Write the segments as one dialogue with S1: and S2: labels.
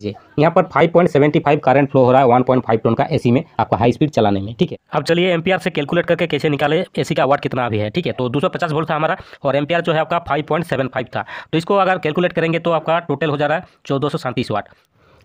S1: जी यहाँ पर 5.75 current flow हो रहा है 1.5 टन का एसी में आपका हाई स्पीड चलाने में। ठीक है, अब चलिए एम्पियर से कैलकुलेट करके कैसे निकाले एसी का वाट कितना भी है। ठीक है, तो 250 वोल्ट था हमारा और एम्पियर जो है आपका 5.75 था, तो इसको अगर कैलकुलेट करेंगे तो आपका टोटल हो जा रहा है 1437 वाट।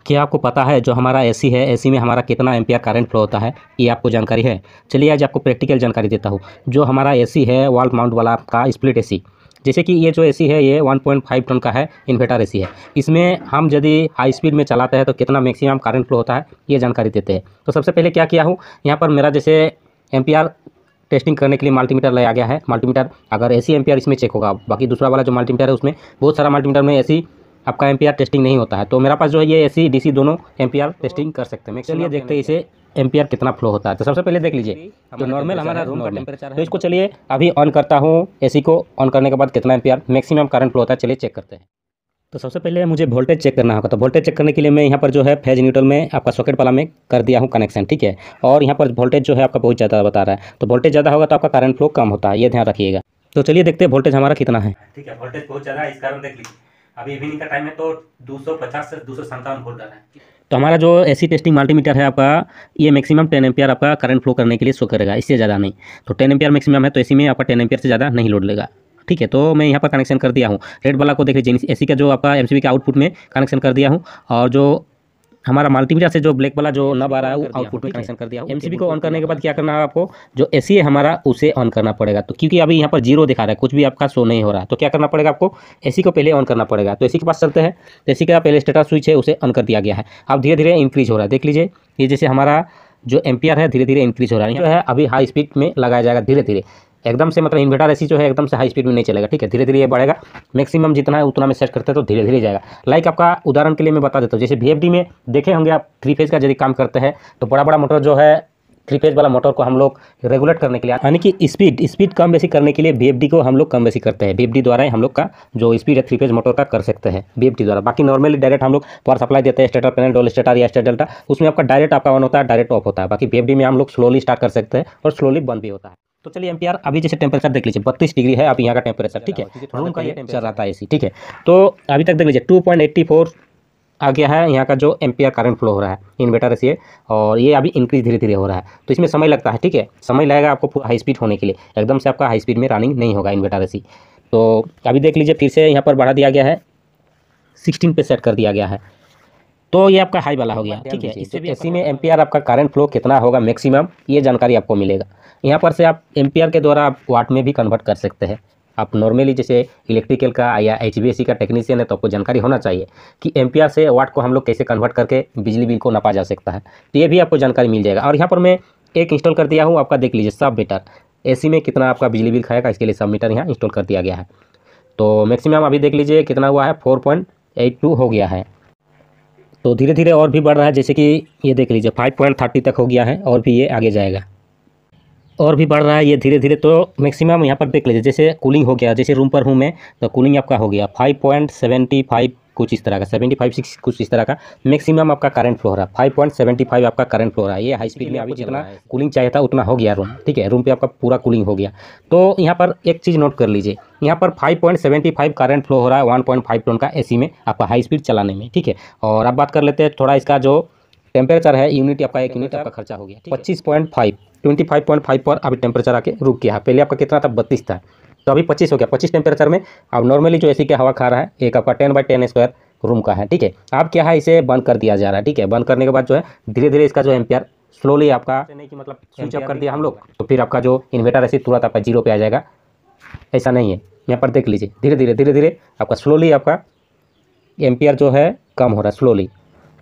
S1: क्या आपको पता है जो हमारा एसी है, एसी में हमारा कितना एम्पियर करंट फ्लो होता है, ये आपको जानकारी है? चलिए आज आपको प्रैक्टिकल जानकारी देता हूँ। जो हमारा एसी है वॉल माउंट वाला आपका स्प्लिट एसी, जैसे कि ये जो एसी है ये 1.5 टन का है, इन्वर्टर एसी है। इसमें हम यदि हाई स्पीड में चलाते हैं तो कितना मैक्सिमम करंट फ्लो होता है ये जानकारी देते हैं। तो सबसे पहले क्या किया हूँ, यहाँ पर मेरा जैसे एम्पियर टेस्टिंग करने के लिए मल्टीमीटर लाया गया है। मल्टीमीटर अगर एसी एम्पियर इसमें चेक होगा, बाकी दूसरा वाला जो मल्टीमीटर है उसमें बहुत सारा मल्टीमीटर में एसी आपका एम्पियर टेस्टिंग नहीं होता है। तो मेरा पास जो है ये एसी डीसी दोनों एम्पियर टेस्टिंग कर सकते हैं। चलिए देखते हैं इसे एम्पियर कितना फ्लो होता है। तो सबसे पहले देख लीजिए जो नॉर्मल हमारा रूम का टेम्परेचर है, तो इसको चलिए अभी ऑन करता हूँ। एसी को ऑन करने के बाद कितना एम्पियर मैक्सिमम करंट फ्लो होता है चलिए चेक करते हैं। तो सबसे पहले मुझे वोल्टेज चेक करना होगा। तो वोल्टेज चेक करने के लिए मैं यहाँ पर जो है फेज न्यूट्रल में आपका सॉकेट वाला में कर दिया हूँ कनेक्शन। ठीक है, और यहाँ पर वोल्टेज जो है आपका बहुत ज़्यादा बता रहा है, तो वोल्टेज ज़्यादा होगा तो आपका करंट फ्लो कम होता है, ये ध्यान रखिएगा। तो चलिए देखते हैं वोल्टेज हमारा कितना है। ठीक है, वोल्टेज बहुत ज़्यादा है, इस कारण देख लीजिए अभी इवनिंग का टाइम है तो 250 से 257 वोल्ट आ रहा है। तो हमारा जो एसी टेस्टिंग मल्टीमीटर है आपका ये मैक्सिमम 10 एम्पियर आपका करंट फ्लो करने के लिए शो करेगा, इससे ज़्यादा नहीं। तो 10 एम्पियर मैक्सिमम है, तो एसी में आपका 10 एम्पियर से ज़्यादा नहीं लोड लेगा। ठीक है, तो मैं यहाँ पर कनेक्शन कर दिया हूँ। रेड वाला को देख लीजिए, एसी का जो आपका एमसीबी का आउटपुट में कनेक्शन कर दिया हूँ, और जो हमारा मल्टीमीटर से जो ब्लैक वाला जो नब आ रहा है वो आउटपुट में कनेक्शन कर दिया हूँ। एमसीबी को ऑन करने के बाद क्या करना है आपको, जो एसी है हमारा उसे ऑन करना पड़ेगा। तो क्योंकि अभी यहाँ पर जीरो दिखा रहा है, कुछ भी आपका शो नहीं हो रहा, तो क्या करना पड़ेगा आपको, एसी को पहले ऑन करना पड़ेगा। तो एसी के पास चलते हैं, तो एसी का पहले स्टेटस स्विच है उसे ऑन कर दिया गया है। अब धीरे धीरे इंक्रीज हो रहा है, देख लीजिए ये जैसे हमारा जो एम्पियर है धीरे धीरे इंक्रीज हो रहा है। जो है अभी हाई स्पीड में लगाया जाएगा धीरे धीरे, एकदम से मतलब इन्वर्टर एसी जो है एकदम से हाई स्पीड में नहीं चलेगा। ठीक है, धीरे धीरे ये बढ़ेगा, मैक्सिमम जितना है उतना में सेट करते हैं तो धीरे धीरे जाएगा। लाइक आपका उदाहरण के लिए मैं बता देता हूँ, जैसे VFD में देखे होंगे आप, 3 फेज का यदि काम करते हैं तो बड़ा बड़ा मोटर जो है 3 फेज वाला मोटर को हम लोग रेगुलेट करने के लिए, यानी कि स्पीड कम बेसी करने के लिए VFD को हम लोग कम बेसी करते हैं। VFD द्वारा ही हम लोग का जो स्पीड है 3 फेज मोटर का कर सकते हैं VFD द्वारा। बाकी नॉर्मली डायरेक्ट हम लोग पावर सप्लाई देते हैं, स्टेटर पैनल, डबल स्टेटर या स्टेटर डेल्टा, उसमें आपका डायरेक्ट आपका ऑन होता है, डायरेक्ट ऑफ होता है। बाकी VFD में हम लोग स्लोली स्टार्ट कर सकते हैं और स्लोली बंद भी होता है। तो चलिए एम्पियर अभी जैसे टेम्परेचर देख लीजिए 32 डिग्री है अभी यहाँ का टेम्परेचर। ठीक है, रूम का ये टेम्परेचर रहता है एसी। ठीक है, तो अभी तक देख लीजिए 2.84 आ गया है यहाँ का जो एम्पियर करंट फ्लो हो रहा है इन्वर्टर एसी है, और ये अभी इंक्रीज धीरे धीरे हो रहा है। तो इसमें समय लगता है, ठीक है, समय लगेगा आपको पूरा हाई स्पीड होने के लिए, एकदम से आपका हाई स्पीड में रनिंग नहीं होगा इन्वर्टर एसी। तो अभी देख लीजिए फिर से यहाँ पर बढ़ा दिया गया है, 16 पे सेट कर दिया गया है, तो ये आपका हाई वाला हो गया। ठीक है, इससे भी एसी में एम्पियर आपका करंट फ्लो कितना होगा मैक्सिमम ये जानकारी आपको मिलेगा। यहाँ पर से आप एम्पियर के द्वारा आप वाट में भी कन्वर्ट कर सकते हैं। आप नॉर्मली जैसे इलेक्ट्रिकल का या HVAC का टेक्नीशियन है तो आपको जानकारी होना चाहिए कि एम्पियर से वाट को हम लोग कैसे कन्वर्ट करके बिजली बिल को नापा जा सकता है, तो ये भी आपको जानकारी मिल जाएगा। और यहाँ पर मैं एक इंस्टॉल कर दिया हूँ, आपका देख लीजिए सब मीटर एसी में कितना आपका बिजली बिल खाएगा, इसके लिए सब मीटर यहाँ इंस्टॉल कर दिया गया है। तो मैक्सिमम अभी देख लीजिए कितना हुआ है, 4.82 हो गया है। तो धीरे धीरे और भी बढ़ रहा है, जैसे कि ये देख लीजिए 5.30 तक हो गया है, और भी ये आगे जाएगा और भी बढ़ रहा है ये धीरे धीरे। तो मैक्सिमम यहाँ पर देख लीजिए जैसे कूलिंग हो गया, जैसे रूम पर हूँ मैं तो कूलिंग आपका हो गया 5.75 कुछ इस तरह का, 75-6 कुछ इस तरह का मैक्सिमम आपका करंट फ्लो हो रहा है। 5.75 आपका करंट फ्लो हो रहा है। ये हाई स्पीड में अभी जितना कूलिंग चाहिए था उतना हो गया रूम। ठीक है, रूम पे आपका पूरा कूलिंग हो गया। तो यहाँ पर एक चीज़ नोट कर लीजिए, यहाँ पर 5.75 करंट फ्लो हो रहा है 1.5 टन का एसी में आपका हाई स्पीड चलाने में। ठीक है, और अब बात कर लेते हैं थोड़ा इसका जो टेम्परेचर है, यूनिट आपका 1 यूनिट आपका खर्चा हो गया 25.5 पर अभी टेम्परेचर आके रुक गया है। पहले आपका कितना था, 32 था, तो अभी 25 हो गया। 25 टेम्परेचर में अब नॉर्मली जो एसी की हवा खा रहा है एक आपका 10/10 स्क्वायर रूम का है। ठीक है, अब क्या है इसे बंद कर दिया जा रहा है। ठीक है, बंद करने के बाद जो है धीरे धीरे इसका जो एम्पियर स्लोली आपका नहीं कि मतलब स्विच ऑफ कर दिया हम लोग तो फिर आपका जो इन्वर्टर एसी तुरंत आपका 0 पे आ जाएगा, ऐसा नहीं है। यहाँ पर देख लीजिए धीरे धीरे आपका स्लोली आपका एम्पियर जो है कम हो रहा है स्लोली,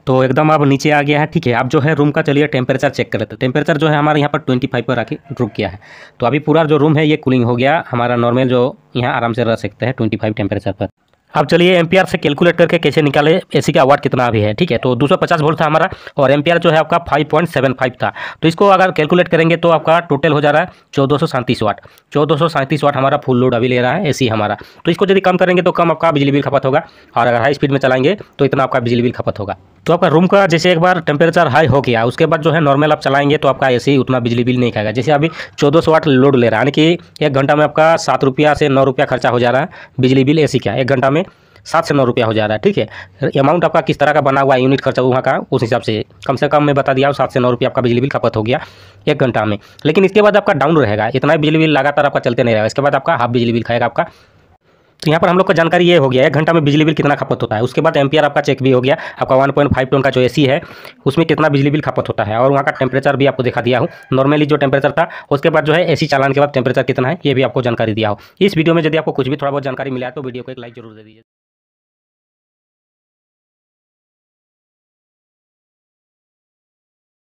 S1: तो एकदम अब नीचे आ गया है। ठीक है, अब जो है रूम का चलिए टेम्परेचर चेक कर लेते हैं। टेम्परेचर जो है हमारे यहाँ पर 25 पर आके रुक गया है। तो अभी पूरा जो रूम है ये कूलिंग हो गया हमारा, नॉर्मल जो यहाँ आराम से रह सकते हैं 25 टेम्परेचर पर। अब चलिए एम्पियर से कैलकुलेट करके कैसे निकाले एसी का वाट कितना भी है। ठीक है, तो 250 वोल्ट था हमारा और एम्पियर जो है आपका 5.75 था, तो इसको अगर कैलकुलेट करेंगे तो आपका टोटल हो जा रहा है 1437 वाट। 1437 वाट हमारा फुल लोड अभी ले रहा है एसी हमारा। तो इसको यदि कम करेंगे तो कम आपका बिजली बिल खपत होगा, और अगर हाई स्पीड में चलाएंगे तो इतना आपका बिजली बिल खपत होगा। तो आपका रूम का जैसे एक बार टेम्परेचर हाई हो गया उसके बाद जो है नॉर्मल आप चलाएंगे तो आपका एसी उतना बिजली बिल नहीं खाएगा। जैसे अभी 1400 वाट लोड ले रहा है, यानी कि 1 घंटा में आपका 7 रुपया से 9 रुपया खर्चा हो जा रहा है बिजली बिल एसी का 1 घंटा में। 7 से 9 रुपया हो जा रहा है, ठीक है। अमाउंट आपका किस तरह का बना हुआ है, यूनिट खर्चा वहाँ का, उस हिसाब से कम मैं बता दिया हूँ, 7 से 9 रुपया आपका बिजली बिल खपत हो गया 1 घंटा में। लेकिन इसके बाद आपका डाउन रहेगा, इतना बिजली बिल लगातार आपका चलते नहीं रहेगा, इसके बाद आपका हाफ बिजली बिल खाएगा आपका। तो यहाँ पर हम लोग का जानकारी ये हो गया 1 घंटा में बिजली बिल कितना खपत होता है। उसके बाद एम्पियर आपका चेक भी हो गया, आपका 1.5 टन का जो एसी है उसमें कितना बिजली बिल खपत होता है, और वहाँ का टेम्परेचर भी आपको दिखा दिया हूँ, नॉर्मली जो टेम्परेचर था। उसके बाद जो है एसी चालान के बाद टेम्परेचर कितना है ये भी आपको जानकारी दिया हो। इस वीडियो में यदि आपको कुछ भी थोड़ा बहुत जानकारी मिला है तो वीडियो को एक लाइक जरूर दे दीजिए।